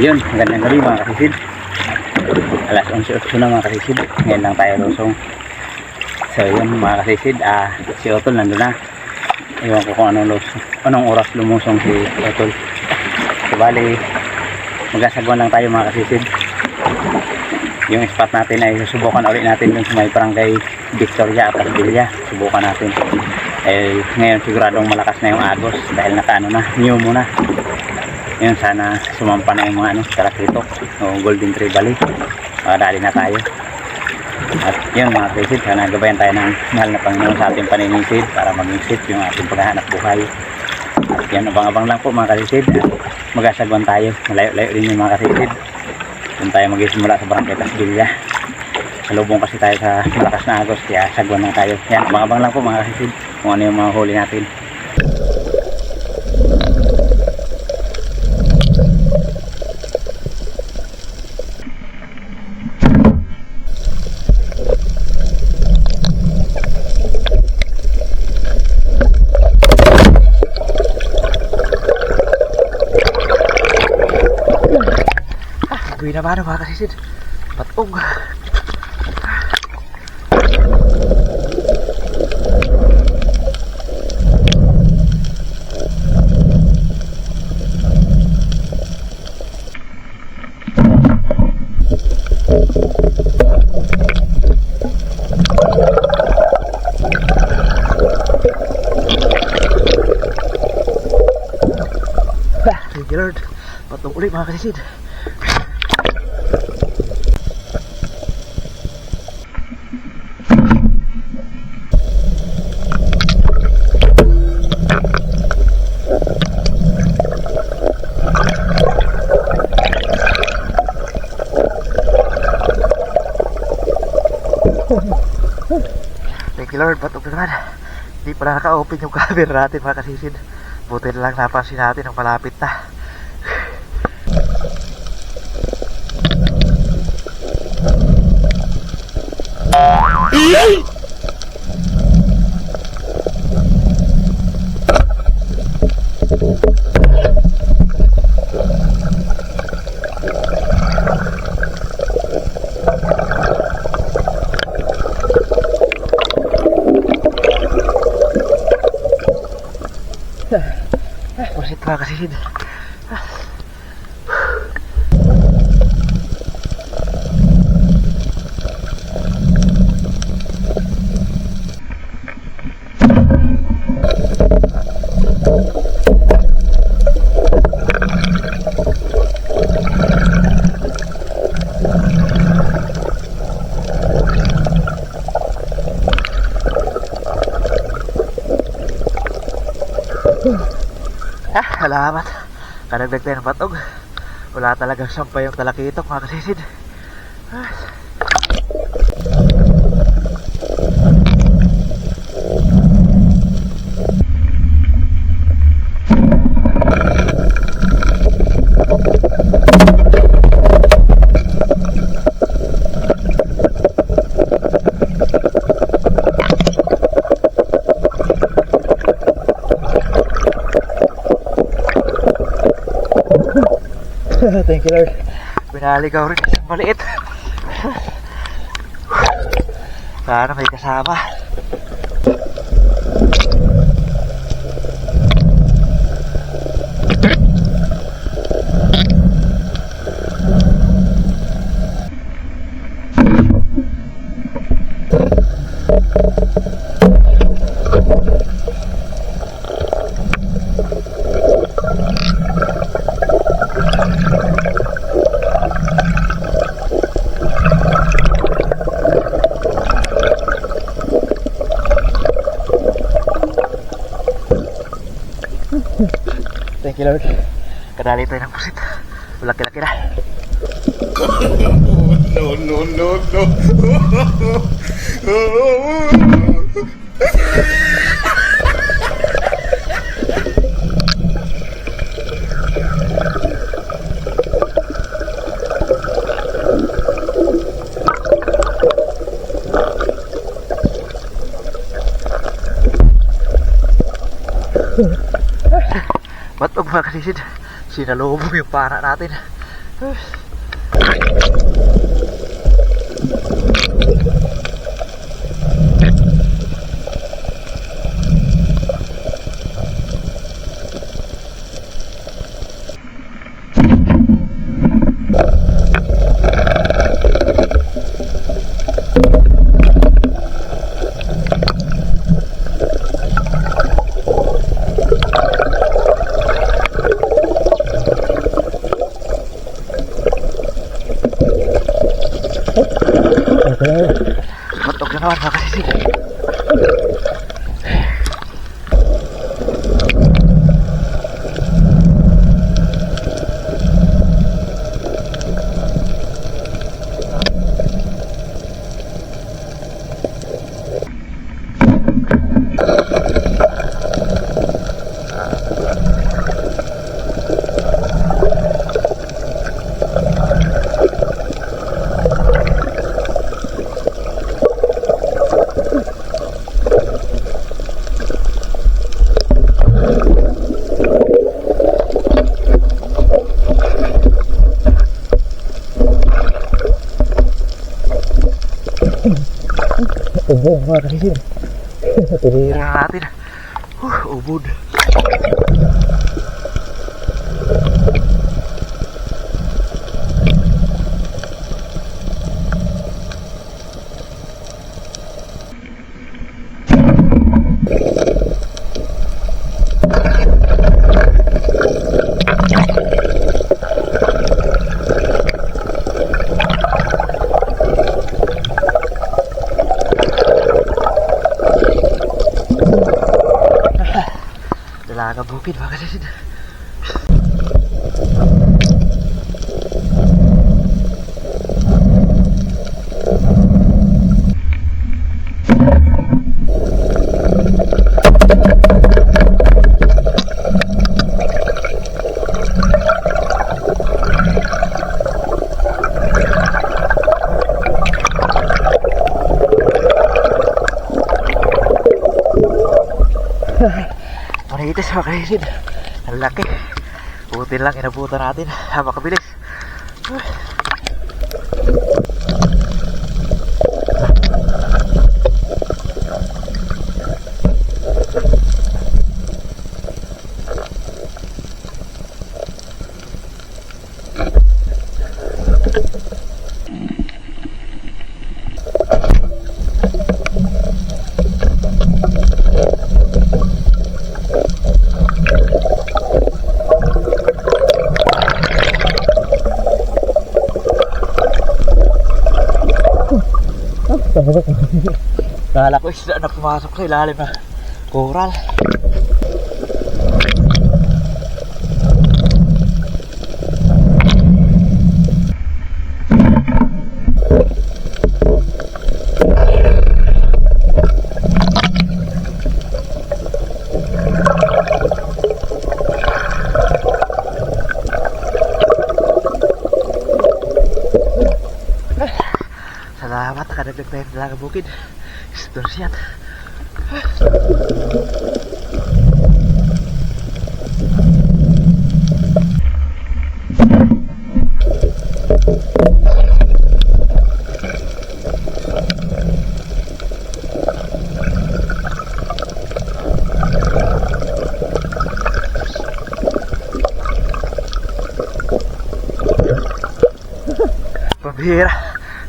Yun, magandang gabi mga kasisid. Alas 11:08 na mga kasisid. Ngayon lang tayo lusong. So yun mga kasisid, si Otol nandun na. Ewan ko kung anong oras lumusong si Otol. So bali, magasagwan lang tayo mga kasisid. Yung spot natin ay susubukan ulit natin dun sa may barangay Victoria at Asbilia. Subukan natin. Ngayon siguradong malakas na yung agos dahil new muna. Yun, sana sumampa na yung mga talakitok o golden trevally. Dali na tayo. At yun mga kaisid, sana gabayan tayo ng mahal na Panginoon sa ating paninisid para maging safe yung ating paghahanap buhay. At yan, abang-abang lang po mga kaisid. Magasagwan tayo, malayo-layo din yung mga kaisid. Doon tayo mag-isimula sa barangay Tasbilya. Salubong kasi tayo sa malakas na agos, kaya sagwan lang tayo. Yan, abang-abang lang po mga kaisid kung ano yung mga huli natin. Gawin na ba mga kasisid? Patog. Thank you Lord. Patog ulit mga kasisid. Thank you Lord, patog na naman. Hindi pala naka-open yung camera natin mga kasisid. Buti na lang napansin natin ang malapit na. Pusit mga kasisid. Salamat. Kadagdag tayo ng patog. Wala talagang sampay yung talakitok mga kasisid. Thank you Lord. Pinaligaw rin isang maliit. Sana may kasama. Thank you Lord. Kadali tayo ng pusit. Laki-laki na. No. Ba't mga kasisid, sinalubong yung para natin. Batok na naman mga kasisid. Ubod mga kasisid. Tinira natin. Ubod. Dalaga bukid mga kasisid. Manitis mga kaisid. Ang laki. Buti lang inabutan natin. Makabilis. Kala ko isda na pumasok sa ilalim na coral. Salamat, nakadagdag tayo ng Dalaga Bukid. Istorsyat. Pambihira.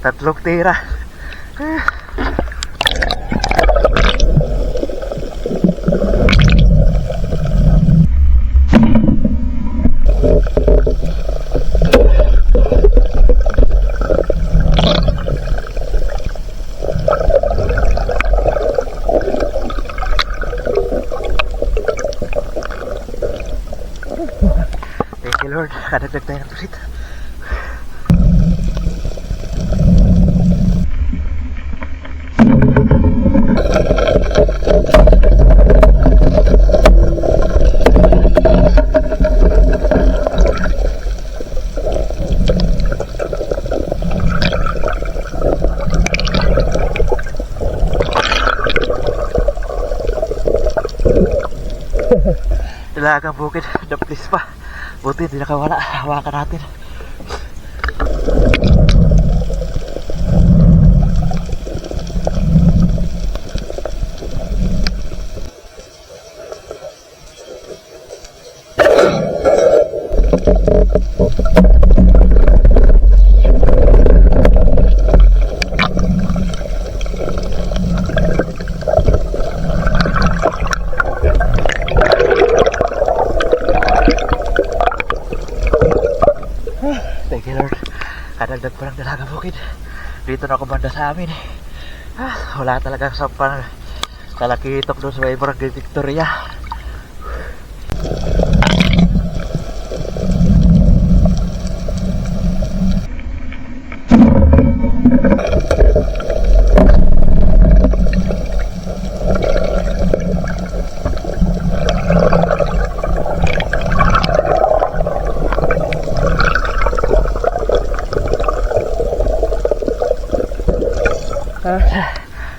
3 tira. Thank you Lord, kadagdag tayo ng pusit. Dalagang Bukid, the place pa. Buti hindi nakawala, hawakan natin. Kadagdag pa ng dalagang bukid. Dito na ako banda sa amin. Wala talagang sampang talakitok doon sa may Barangay Victoria.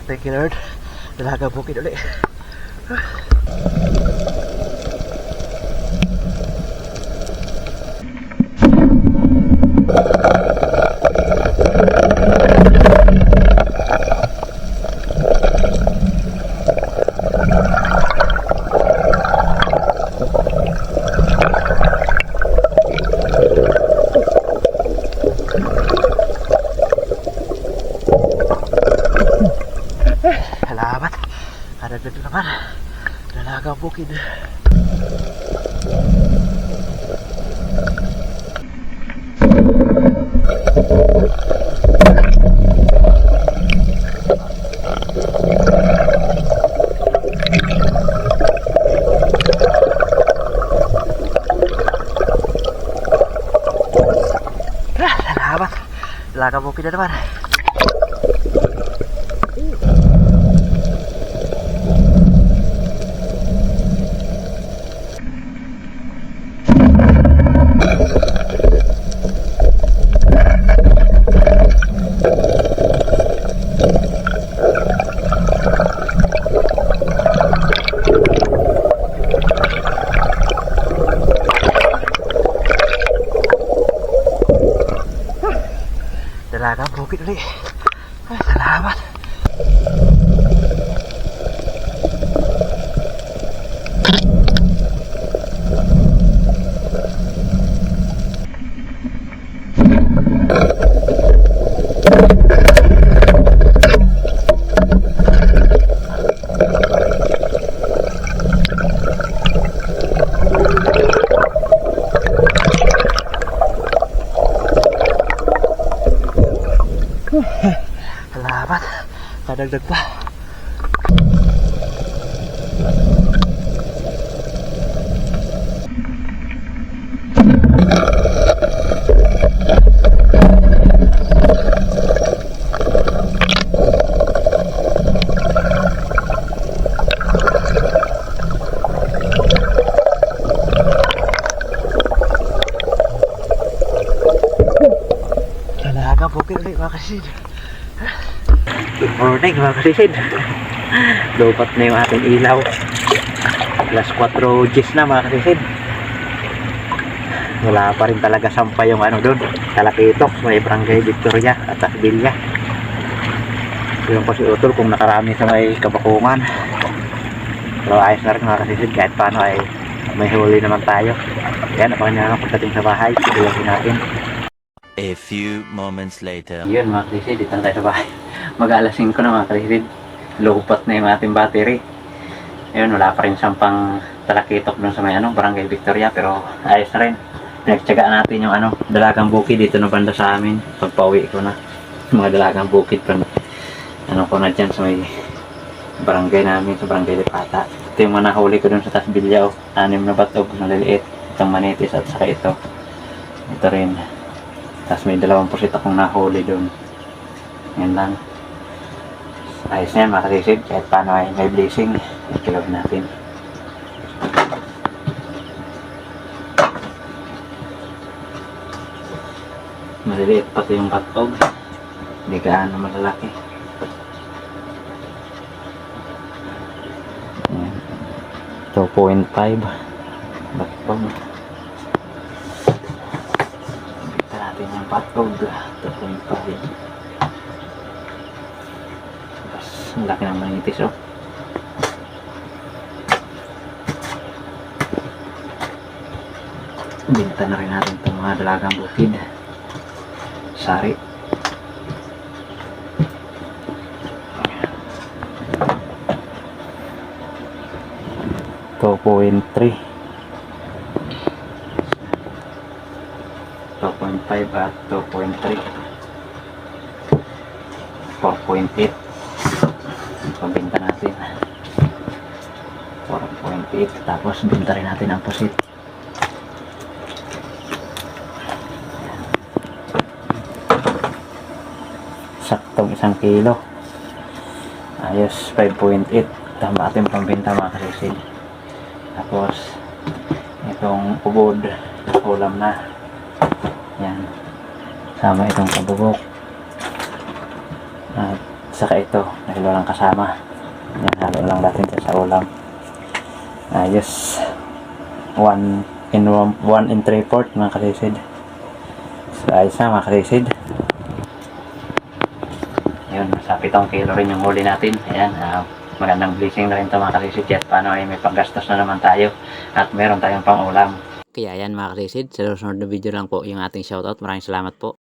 Thank you Lord. Dalagang bukid ulit. Salamat. Kadagdag naman. Dalagang bukid. Salamat. Dalagang bukid na naman. Dalagang bukid ulit. Salamat. Salamat. Kadagdag pa. Dalagang bukid ulit mga kasid. Good morning mga kasisid. Lupat na yung ating ilaw. Alas 4 Gs na mga kasisid. Wala pa rin talaga sampay yung ano doon, talakitok, may Barangay Victoria at Tasbilya. Yung pa si Utol kung nakarami sa may Kabakungan. Pero ayos na rin mga kasisid, kahit paano ay may huli naman tayo. Yan, abangan nyo naman pagdating sa bahay. Ilagin natin. A few moments later. Yun mga kalisid, dito na tayo sa bahay. Mag-alas 5 na mga kalisid. Lupat na yung ating battery. Ayun, wala pa rin sampang talakitok doon sa may Barangay Victoria, pero ayos na rin. Pinagtsagaan natin yung dalagang bukid dito na banda sa amin. Pagpauwi ko na mga dalagang bukid pa ko na dyan sa may barangay namin, sa Barangay Lipata. Ito yung mga nahuli ko doon sa Tasbilya, 6 na batog na liliit, itong manitis at saka ito rin. Tapos may 20% akong nahuli doon. Yan lang. Ayos na yan mga kalisid. Kahit paano ay may blessing. Ikilog natin. Maliliit pati yung batog. Hindi gaano malalaki. Yan. 2.5 batog. Natin yung patog 2.5. Tapos ang laki ng manitis binta na rin natin itong mga dalagang bukid sari. $2.3 2.5 at 2.3. 4.8. Pabenta natin 4.8, tapos benta rin natin ang pusit. Saktong 1 kilo. Ayos, 5.8. Tama ating pambenta mga kasisid. Tapos itong ubod, ulam na. Yan. Sama itong kabubok. At saka ito, dahil walang kasama. Yan, halo lang natin sa ulam. Ayos. 1 in 3/4 mga kasisid. So ayos na mga kasisid. Yun, sa 7 kilo rin yung huli natin. Ayan, magandang blessing na rin ito mga kasisid. At paano ay may paggastos na naman tayo. At meron tayong pang ulam. Kaya yan mga kasisid, sa susunod na video lang po yung ating shoutout. Maraming salamat po.